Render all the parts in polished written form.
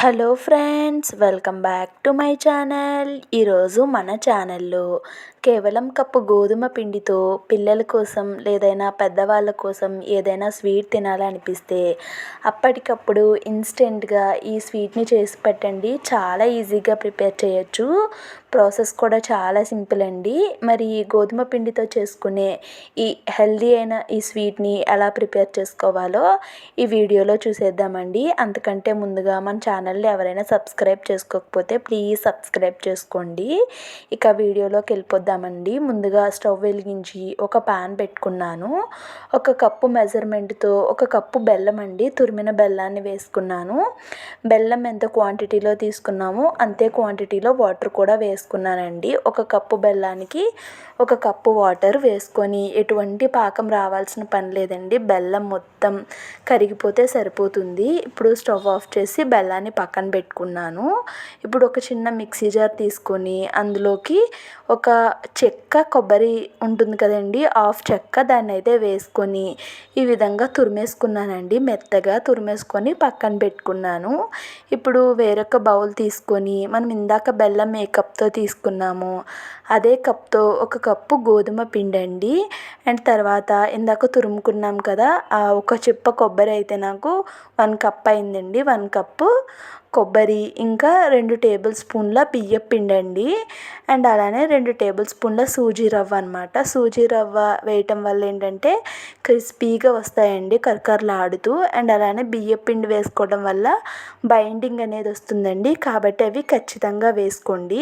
Hello friends, welcome back to my channel. ఈరోజు మన ఛానల్లో కేవలం కప్పు గోధుమ పిండితో పిల్లల కోసం లేదైనా పెద్దవాళ్ళ కోసం ఏదైనా స్వీట్ తినాలనిపిస్తే అప్పటికప్పుడు ఇన్స్టెంట్గా ఈ స్వీట్ని చేసి పెట్టండి. చాలా ఈజీగా ప్రిపేర్ చేయొచ్చు. ప్రాసెస్ కూడా చాలా సింపుల్ అండి. మరి ఈ గోధుమ పిండితో చేసుకునే ఈ హెల్దీ అయిన ఈ స్వీట్ని ఎలా ప్రిపేర్ చేసుకోవాలో ఈ వీడియోలో చూసేద్దామండి. అంతకంటే ముందుగా మన ఛానల్ని ఎవరైనా సబ్స్క్రైబ్ చేసుకోకపోతే ప్లీజ్ సబ్స్క్రైబ్ చేసుకోండి. ఇక వీడియోలోకి వెళ్ళిపోద్దామండి. ముందుగా స్టవ్ వెలిగించి ఒక ప్యాన్ పెట్టుకున్నాను. ఒక కప్పు మెజర్మెంట్తో ఒక కప్పు బెల్లం అండి, తురిమిన బెల్లాన్ని వేసుకున్నాను. బెల్లం ఎంత క్వాంటిటీలో తీసుకున్నామో అంతే క్వాంటిటీలో వాటర్ కూడా వేసుకున్నానండి. ఒక కప్పు బెల్లానికి ఒక కప్పు వాటర్ వేసుకొని ఎటువంటి పాకం రావాల్సిన పని లేదండి. బెల్లం మొత్తం కరిగిపోతే సరిపోతుంది. ఇప్పుడు స్టవ్ ఆఫ్ చేసి బెల్లాన్ని పక్కన పెట్టుకున్నాను. ఇప్పుడు ఒక చిన్న మిక్సీ జార్ తీసుకొని అందులోకి ఒక చెక్క కొబ్బరి ఉంటుంది కదండి, హాఫ్ చెక్క, దాన్ని అయితే వేసుకొని ఈ విధంగా తురిమేసుకున్నానండి. మెత్తగా తురిమేసుకొని పక్కన పెట్టుకున్నాను. ఇప్పుడు వేరొక బౌల్ తీసుకొని మనం ఇందాక బెల్లం ఏ కప్తో తీసుకున్నామో అదే కప్తో ఒక కప్పు గోధుమ పిండి అండి, అండ్ తర్వాత ఇందాక తురుముకున్నాం కదా ఒక చిప్ప కొబ్బరి అయితే నాకు 1 కప్ అయిందండి. 1 కప్పు కొబ్బరి, ఇంకా 2 టేబుల్ స్పూన్ల బియ్యం పిండి అండి, అండ్ అలానే 2 టేబుల్ స్పూన్ల సూజీ రవ్వ అనమాట. సూజీ రవ్వ వేయటం వల్ల ఏంటంటే క్రిస్పీగా వస్తాయండి కరకరలాడుతూ, అండ్ అలానే బియ్యం పిండి వేసుకోవడం వల్ల బైండింగ్ అనేది వస్తుందండి. కాబట్టి అవి ఖచ్చితంగా వేసుకోండి.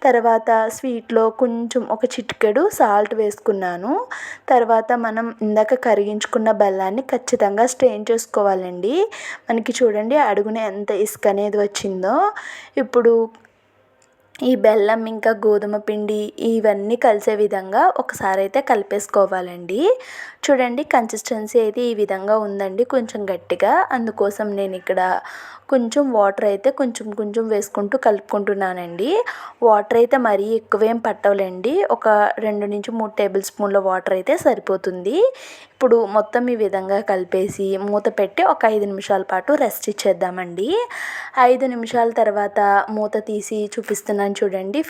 తర్వాత స్వీట్లో కొంచెం ఒక చిటికెడు సాల్ట్ వేసుకున్నాను. తర్వాత మనం ఇందాక కరిగించుకున్న బెల్లాన్ని ఖచ్చితంగా స్ట్రెయిన్ చేసుకోవాలండి. మనకి చూడండి అడుగున ఎంత ఇసుక అనేది వచ్చిందో. ఇప్పుడు ఈ బెల్లం ఇంకా గోధుమ పిండి ఇవన్నీ కలిసే విధంగా ఒకసారి అయితే కలిపేసుకోవాలండి. చూడండి కన్సిస్టెన్సీ అయితే ఈ విధంగా ఉందండి, కొంచెం గట్టిగా. అందుకోసం నేను ఇక్కడ కొంచెం వాటర్ అయితే కొంచెం కొంచెం వేసుకుంటూ కలుపుకుంటున్నానండి. వాటర్ అయితే మరీ ఎక్కువేం పట్టవులేండి, ఒక 2 నుంచి 3 టేబుల్ స్పూన్ల వాటర్ అయితే సరిపోతుంది. ఇప్పుడు మొత్తం ఈ విధంగా కలిపేసి మూత పెట్టి ఒక 5 నిమిషాల పాటు రెస్ట్ ఇచ్చేద్దామండి. 5 నిమిషాల తర్వాత మూత తీసి చూపిస్తున్నాను చూడండి.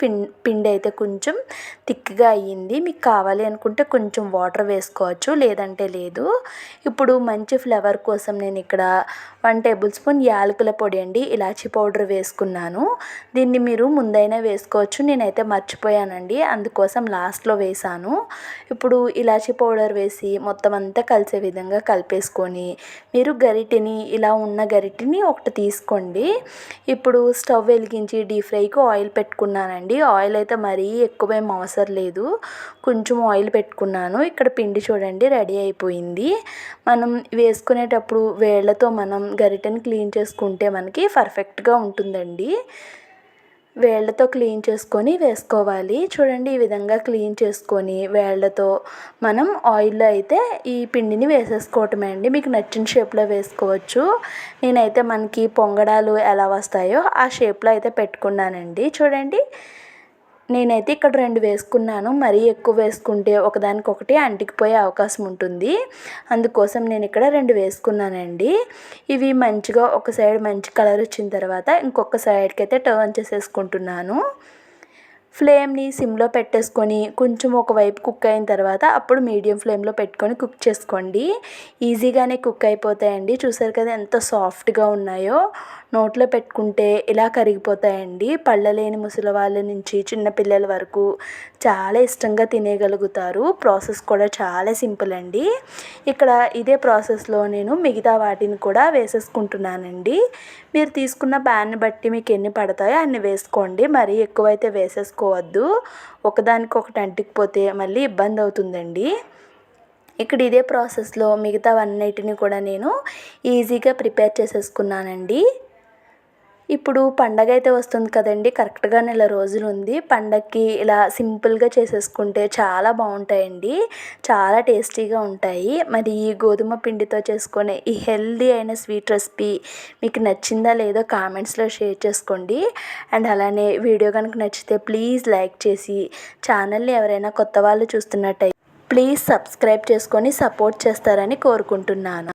పిండి అయితే కొంచెం థిక్గా అయ్యింది. మీకు కావాలి అనుకుంటే కొంచెం వాటర్ వేసుకోవచ్చు, లేదంటే లేదు. ఇప్పుడు మంచి ఫ్లేవర్ కోసం నేను ఇక్కడ 1 టేబుల్ స్పూన్ యాలకుల పొడి అండి, ఇలాచీ పౌడర్ వేసుకున్నాను. దీన్ని మీరు ముందైనా వేసుకోవచ్చు, నేనైతే మర్చిపోయానండి, అందుకోసం లాస్ట్లో వేసాను. ఇప్పుడు ఇలాచీ పౌడర్ వేసి మొత్తం అంతా కలిసే విధంగా కలిపేసుకొని మీరు గరిటెని, ఇలా ఉన్న గరిటెని ఒకటి తీసుకోండి. ఇప్పుడు స్టవ్ వెలిగించి డీప్ ఫ్రైకి ఆయిల్ పెట్టుకున్నానండి. ఆయిల్ అయితే మరీ ఎక్కువేం అవసరం లేదు, కొంచెం ఆయిల్ పెట్టుకున్నాను. ఇక్కడ పిండి చూడండి రెడీ అయిపోయింది. మనం వేసుకునేటప్పుడు వేళ్ళతో మనం గరిటెని క్లీన్ చేసుకుంటే మనకి పర్ఫెక్ట్గా ఉంటుందండి. వేళ్ళతో క్లీన్ చేసుకొని వేసుకోవాలి. చూడండి ఈ విధంగా క్లీన్ చేసుకొని వేళ్ళతో మనం ఆయిల్లో అయితే ఈ పిండిని వేసేసుకోవటమే అండి. మీకు నచ్చిన షేప్లో వేసుకోవచ్చు. నేనైతే మనకి పొంగడాలు ఎలా వస్తాయో ఆ షేప్లో అయితే పెట్టుకున్నానండి. చూడండి నేనైతే ఇక్కడ 2 వేసుకున్నాను. మరీ ఎక్కువ వేసుకుంటే ఒకదానికొకటి అంటికిపోయే అవకాశం ఉంటుంది, అందుకోసం నేను ఇక్కడ 2 వేసుకున్నానండి. ఇవి మంచిగా ఒక సైడ్ మంచి కలర్ వచ్చిన తర్వాత ఇంకొక సైడ్కి అయితే టర్న్ చేసేసుకుంటున్నాను. ఫ్లేమ్ని సిమ్లో పెట్టేసుకొని కొంచెం ఒకవైపు కుక్ అయిన తర్వాత అప్పుడు మీడియం ఫ్లేమ్లో పెట్టుకొని కుక్ చేసుకోండి. ఈజీగానే కుక్ అయిపోతాయండి. చూసారు కదా ఎంత సాఫ్ట్గా ఉన్నాయో, నోట్లో పెట్టుకుంటే ఇలా కరిగిపోతాయండి. పళ్ళలేని ముసలి వాళ్ళ నుంచి చిన్నపిల్లల వరకు చాలా ఇష్టంగా తినేయగలుగుతారు. ప్రాసెస్ కూడా చాలా సింపుల్ అండి. ఇక్కడ ఇదే ప్రాసెస్లో నేను మిగతా వాటిని కూడా వేసేసుకుంటున్నానండి. మీరు తీసుకున్న ప్యాన్ని బట్టి మీకు ఎన్ని పడతాయో అన్ని వేసుకోండి, మరీ ఎక్కువైతే వేసేసుకోవద్దు, ఒకదానికొకటి అంటుకుపోతే మళ్ళీ ఇబ్బంది అవుతుందండి. ఇక్కడ ఇదే ప్రాసెస్లో మిగతావన్నిటిని కూడా నేను ఈజీగా ప్రిపేర్ చేసేసుకున్నానండి. ఇప్పుడు పండగ అయితే వస్తుంది కదండి, కరెక్ట్గా నెల రోజులు ఉంది. పండగకి ఇలా సింపుల్గా చేసేసుకుంటే చాలా బాగుంటాయండి, చాలా టేస్టీగా ఉంటాయి. మరి ఈ గోధుమ పిండితో చేసుకునే ఈ హెల్దీ అయిన స్వీట్ రెసిపీ మీకు నచ్చిందా లేదో కామెంట్స్లో షేర్ చేసుకోండి. అండ్ అలానే వీడియో కనుక నచ్చితే ప్లీజ్ లైక్ చేసి ఛానల్ని ఎవరైనా కొత్త వాళ్ళు చూస్తున్నట్టయితే ప్లీజ్ సబ్స్క్రైబ్ చేసుకొని సపోర్ట్ చేస్తారని కోరుకుంటున్నాను.